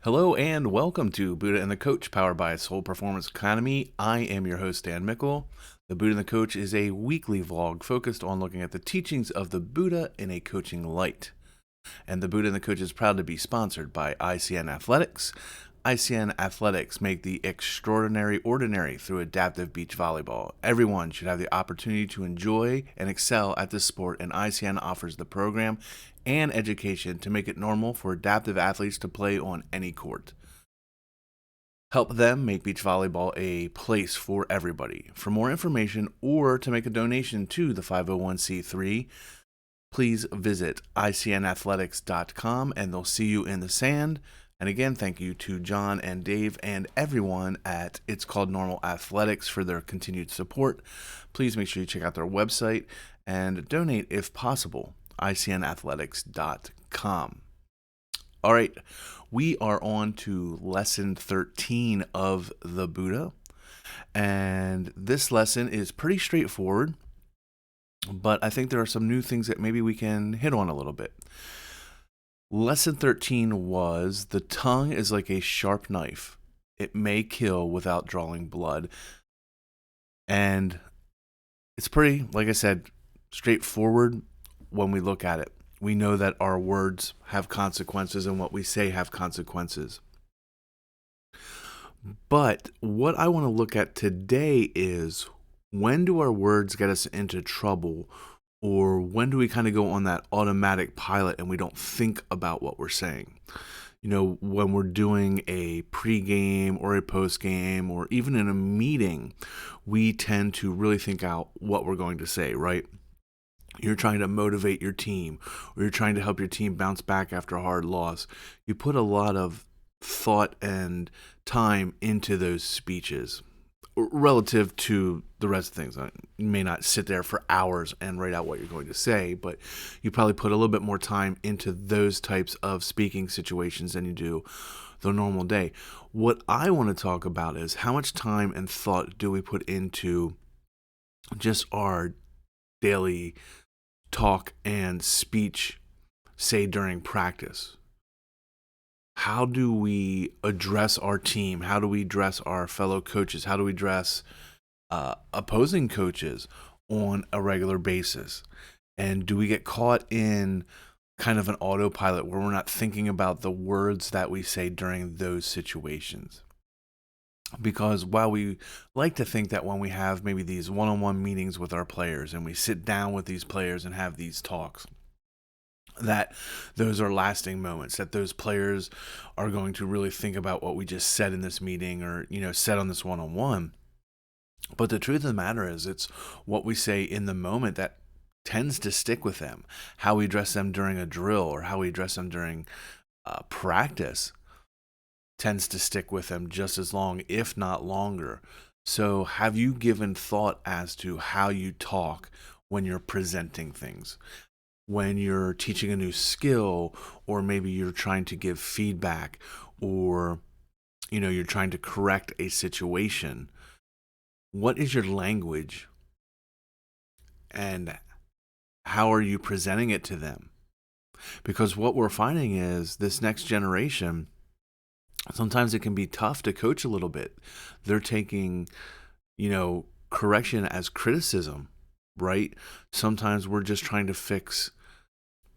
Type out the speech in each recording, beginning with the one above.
Hello and welcome to Buddha and the Coach, powered by Soul Performance Academy. I am your host, Dan Mickle. The Buddha and the Coach is a weekly vlog focused on looking at the teachings of the Buddha in a coaching light. And the Buddha and the Coach is proud to be sponsored by ICN Athletics. ICN Athletics make the extraordinary ordinary through adaptive beach volleyball. Everyone should have the opportunity to enjoy and excel at this sport, and ICN offers the program and education to make it normal for adaptive athletes to play on any court. Help them make beach volleyball a place for everybody. For more information or to make a donation to the 501c3, please visit icnathletics.com and they'll see you in the sand. And again, thank you to John and Dave and everyone at It's Called Normal Athletics for their continued support. Please make sure you check out their website and donate if possible. icnathletics.com. All right, we are on to lesson 13 of the Buddha. And this lesson is pretty straightforward, but I think there are some new things that maybe we can hit on a little bit. Lesson 13 was, the tongue is like a sharp knife. It may kill without drawing blood. And it's pretty, like I said, straightforward when we look at it. We know that our words have consequences and what we say have consequences. But what I want to look at today is, when do our words get us into trouble? Or when do we kind of go on that automatic pilot and we don't think about what we're saying? You know, when we're doing a pregame or a postgame or even in a meeting, we tend to really think out what we're going to say, right? You're trying to motivate your team, or you're trying to help your team bounce back after a hard loss. You put a lot of thought and time into those speeches relative to the rest of things. You may not sit there for hours and write out what you're going to say, but you probably put a little bit more time into those types of speaking situations than you do the normal day. What I want to talk about is, how much time and thought do we put into just our daily talk and speech, say during practice? How do we address our team? How do we address our fellow coaches? How do we address opposing coaches on a regular basis? And do we get caught in kind of an autopilot where we're not thinking about the words that we say during those situations? Because while we like to think that when we have maybe these one-on-one meetings with our players and we sit down with these players and have these talks, that those are lasting moments, that those players are going to really think about what we just said in this meeting or, said on this one-on-one. But the truth of the matter is, it's what we say in the moment that tends to stick with them. How we address them during a drill or how we address them during practice tends to stick with them just as long, if not longer. So have you given thought as to how you talk when you're presenting things? When you're teaching a new skill, or maybe you're trying to give feedback, or you're trying to correct a situation, what is your language and how are you presenting it to them? Because what we're finding is, this next generation, sometimes it can be tough to coach a little bit. They're taking correction as criticism, right? Sometimes we're just trying to fix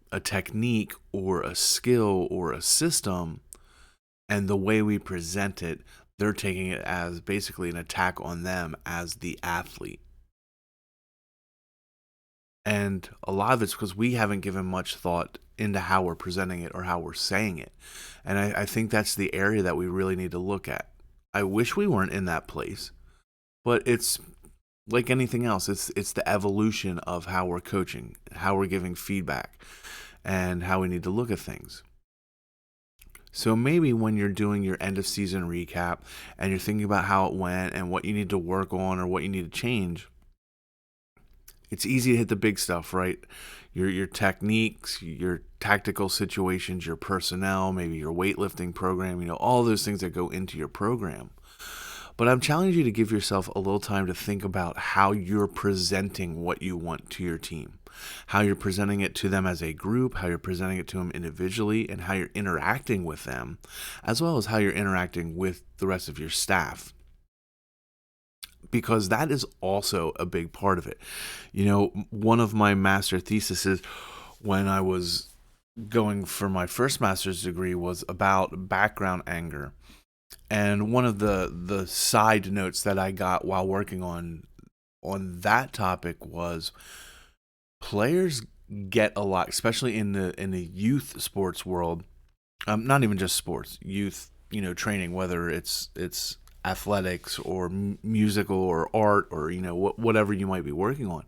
a technique or a skill or a system, and the way we present it, they're taking it as basically an attack on them as the athlete. And a lot of it's because we haven't given much thought into how we're presenting it or how we're saying it. And I think that's the area that we really need to look at. I wish we weren't in that place, but it's like anything else. It's the evolution of how we're coaching, how we're giving feedback, and how we need to look at things. So maybe when you're doing your end of season recap and you're thinking about how it went and what you need to work on or what you need to change, it's easy to hit the big stuff, right? Your techniques, your tactical situations, your personnel, maybe your weightlifting program, all those things that go into your program. But I'm challenging you to give yourself a little time to think about how you're presenting what you want to your team. how you're presenting it to them as a group, how you're presenting it to them individually, and how you're interacting with them, as well as how you're interacting with the rest of your staff. Because that is also a big part of it. One of my master theses when I was going for my first master's degree was about background anger. And one of the side notes that I got while working on that topic was players get a lot, especially in the youth sports world. Not even just sports, youth, training, whether it's athletics or musical or art or whatever you might be working on.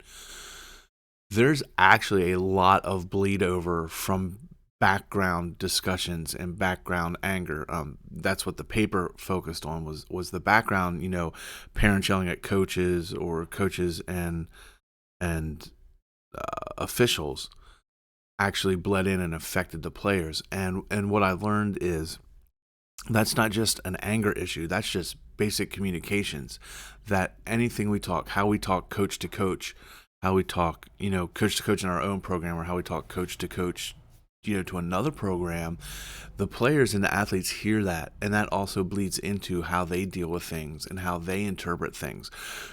There's actually a lot of bleed over from background discussions and background anger. That's what the paper focused on was the background. Parents yelling at coaches or coaches and officials actually bled in and affected the players. And what I learned is that's not just an anger issue. That's just basic communications. That anything we talk, how we talk coach to coach, how we talk, coach to coach in our own program, or how we talk coach to coach, to another program, the players and the athletes hear that, and that also bleeds into how they deal with things and how they interpret things.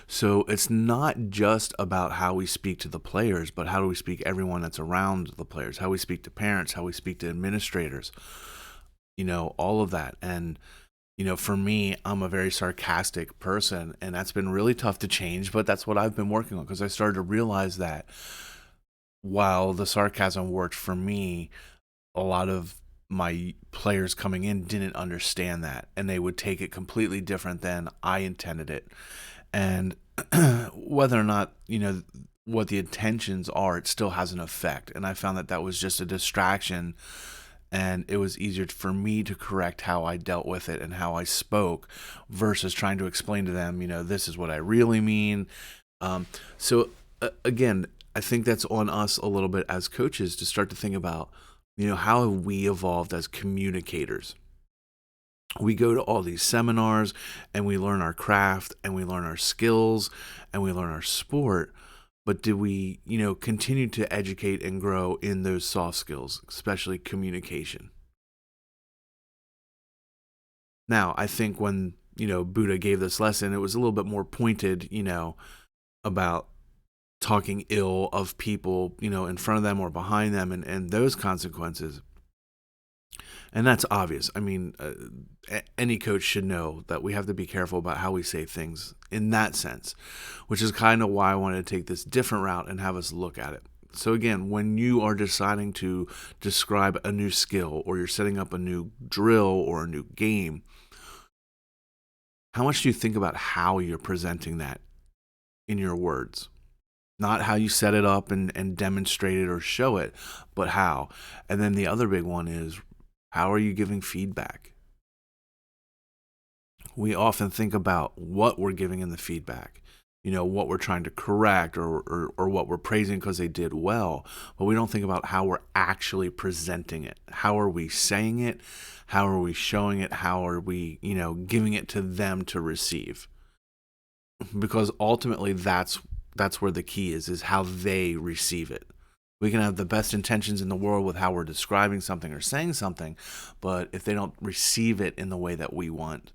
So it's not just about how we speak to the players, but how do we speak everyone that's around the players, how we speak to parents, how we speak to administrators, all of that. And for me, I'm a very sarcastic person, and that's been really tough to change, but that's what I've been working on, because I started to realize that while the sarcasm worked for me, a lot of my players coming in didn't understand that, and they would take it completely different than I intended it. And whether or not, what the intentions are, it still has an effect. And I found that was just a distraction, and it was easier for me to correct how I dealt with it and how I spoke versus trying to explain to them, this is what I really mean. Again, I think that's on us a little bit as coaches to start to think about, how have we evolved as communicators? We go to all these seminars and we learn our craft and we learn our skills and we learn our sport. But do we, continue to educate and grow in those soft skills, especially communication? Now, I think when, Buddha gave this lesson, it was a little bit more pointed, about talking ill of people, in front of them or behind them and those consequences. And that's obvious. I mean, any coach should know that we have to be careful about how we say things in that sense, which is kind of why I wanted to take this different route and have us look at it. So again, when you are deciding to describe a new skill or you're setting up a new drill or a new game, how much do you think about how you're presenting that in your words? Not how you set it up and demonstrate it or show it, but how. And then the other big one is, how are you giving feedback? We often think about what we're giving in the feedback, what we're trying to correct or what we're praising because they did well, but we don't think about how we're actually presenting it. How are we saying it? How are we showing it? How are we, giving it to them to receive? Because ultimately that's where the key is how they receive it. We can have the best intentions in the world with how we're describing something or saying something, but if they don't receive it in the way that we want,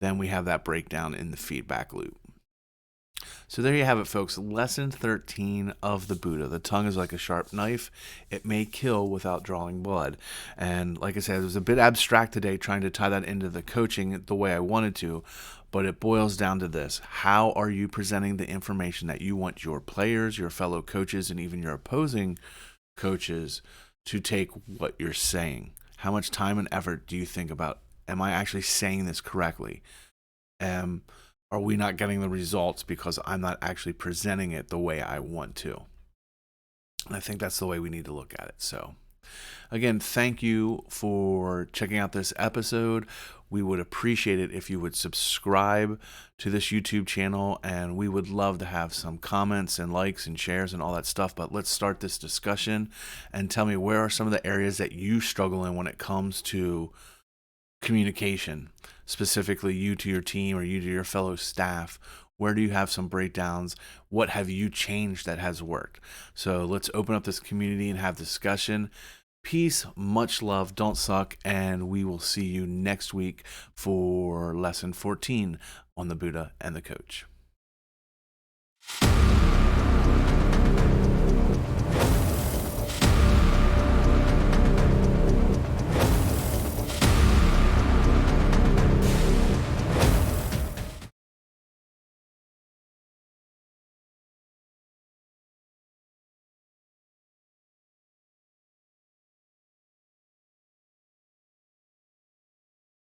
then we have that breakdown in the feedback loop. So there you have it, folks. Lesson 13 of the Buddha. The tongue is like a sharp knife. It may kill without drawing blood. And like I said, it was a bit abstract today trying to tie that into the coaching the way I wanted to, but it boils down to this. How are you presenting the information that you want your players, your fellow coaches, and even your opposing coaches to take what you're saying? How much time and effort do you think about, am I actually saying this correctly? Are we not getting the results because I'm not actually presenting it the way I want to? And I think that's the way we need to look at it. So again, thank you for checking out this episode. We would appreciate it if you would subscribe to this YouTube channel, and we would love to have some comments and likes and shares and all that stuff. But let's start this discussion and tell me, where are some of the areas that you struggle in when it comes to communication, specifically you to your team or you to your fellow staff, Where do you have some breakdowns? What have you changed that has worked? So let's open up this community and have discussion. Peace, much love, don't suck, and we will see you next week for lesson 14 on the Buddha and the Coach.